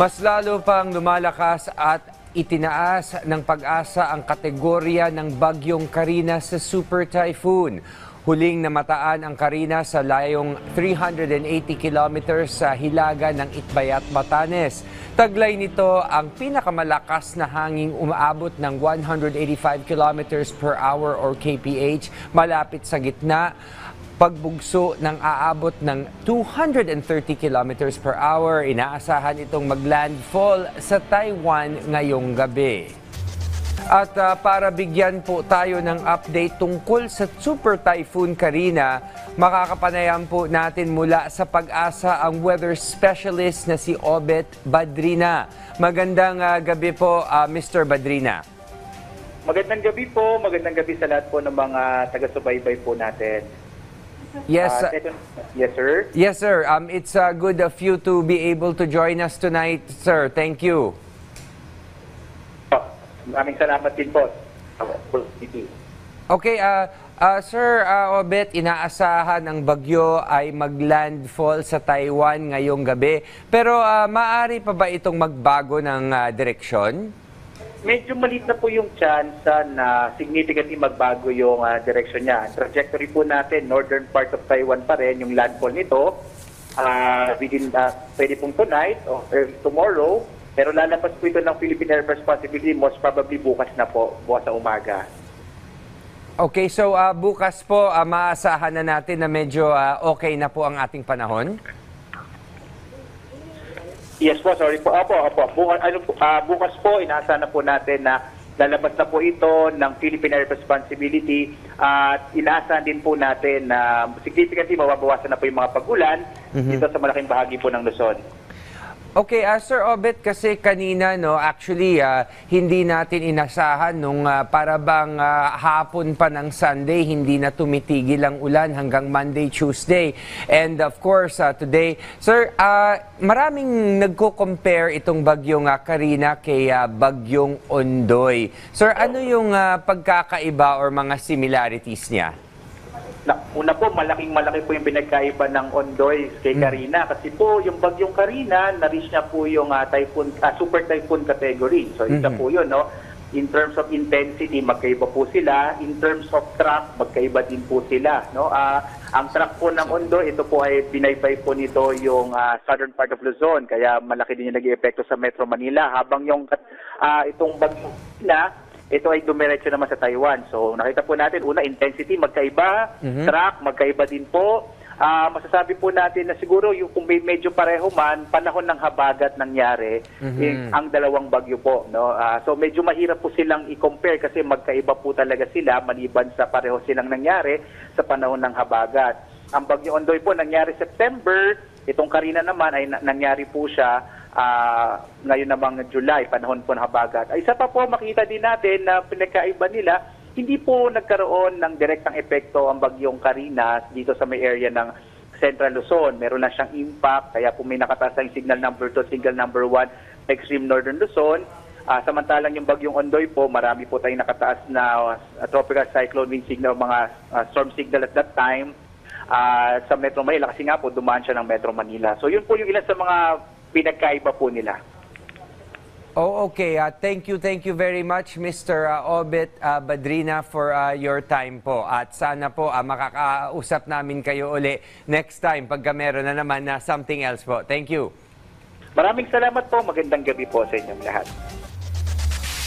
Mas lalo pang lumalakas at itinaas ng Pag-asa ang kategorya ng Bagyong Carina sa Super Typhoon. Huling namataan ang Carina sa layong 380 kilometers sa hilaga ng Itbayat, Batanes. Taglay nito ang pinakamalakas na hanging umaabot ng 185 kilometers per hour or kph malapit sa gitna. Pagbugso ng aabot ng 230 kilometers per hour. Inaasahan itong maglandfall sa Taiwan ngayong gabi. At para bigyan po tayo ng update tungkol sa Super Typhoon Carina, makakapanayam po natin mula sa Pag-asa ang weather specialist na si Obet Badrina. Magandang gabi po, Mr. Badrina. Magandang gabi po, magandang gabi sa lahat po ng mga taga-subaybay po natin. Yes, yes, sir. yes, sir. It's good of you to be able to join us tonight, sir. Thank you. Maraming salamat din po. Okay, Sir Obet, inaasahan ang bagyo ay maglandfall sa Taiwan ngayong gabi. Pero maaari pa ba itong magbago ng direksyon? Medyo maliit na po yung chance na significantly magbago yung direction niya. Ang trajectory po natin, northern part of Taiwan pa rin, yung landfall nito, pwede pong tonight or tomorrow, pero lalabas po ito ng Philippine Air Force possibility, most probably bukas na po, bukas sa umaga. Okay, so bukas po, maasahan na natin na medyo okay na po ang ating panahon? Yes po, sorry po. Bukas po, inaasahan na po natin na lalabas na po ito ng Philippine Air Responsibility at inaasahan din po natin na significantly mababawasan na po yung mga pag-ulan dito sa malaking bahagi po ng Luzon. Okay, Sir Obet, kasi kanina, no, actually, hindi natin inasahan nung para bang hapon pa ng Sunday, hindi na tumitigil ang ulan hanggang Monday, Tuesday. And of course, today, Sir, maraming nagko-compare itong bagyong Carina kay bagyong Ondoy. Sir, ano yung pagkakaiba or mga similarities niya? Una po, malaki po yung pinagkaiba ng Ondoy kay Carina kasi po yung bagyong Carina, na-reach na po yung super typhoon category. So isa po yun, no? In terms of intensity, magkaiba po sila. In terms of track, magkaiba din po sila, no? Ang track po ng Ondoy, ito po ay binaybay po nito yung southern part of Luzon, kaya malaki din yung nag-i-epekto sa Metro Manila. Habang yung itong bagyong Carina, ito ay dumiretso naman sa Taiwan. So nakita po natin, una, intensity magkaiba, track magkaiba din po. Masasabi po natin na siguro yung kung medyo pareho man, panahon ng habagat nangyari ang dalawang bagyo po. No? So medyo mahirap po silang i-compare kasi magkaiba po talaga sila maliban sa pareho silang nangyari sa panahon ng habagat. Ang bagyo Ondoy po nangyari September, itong Carina naman ay nangyari po siya ngayon namang July, panahon po ng habagat. Isa pa po makita din natin na pinagkaiba nila, hindi po nagkaroon ng direktang epekto ang bagyong Carina dito sa may area ng Central Luzon. Meron na siyang impact, kaya po may nakataas ang signal number 2, signal number 1, extreme northern Luzon. Samantalang yung bagyong Ondoy po, marami po tayong nakataas na tropical cyclone wind signal, mga storm signal at that time sa Metro Manila, kasi nga po dumaan siya ng Metro Manila. So yun po yung ilan sa mga pinagkaiba po nila. Oh, okay. Thank you very much, Mr. Obet Badrina, for your time po. At sana po makakausap namin kayo uli next time pagka meron na naman na something else po. Thank you. Maraming salamat po. Magandang gabi po sa inyong lahat.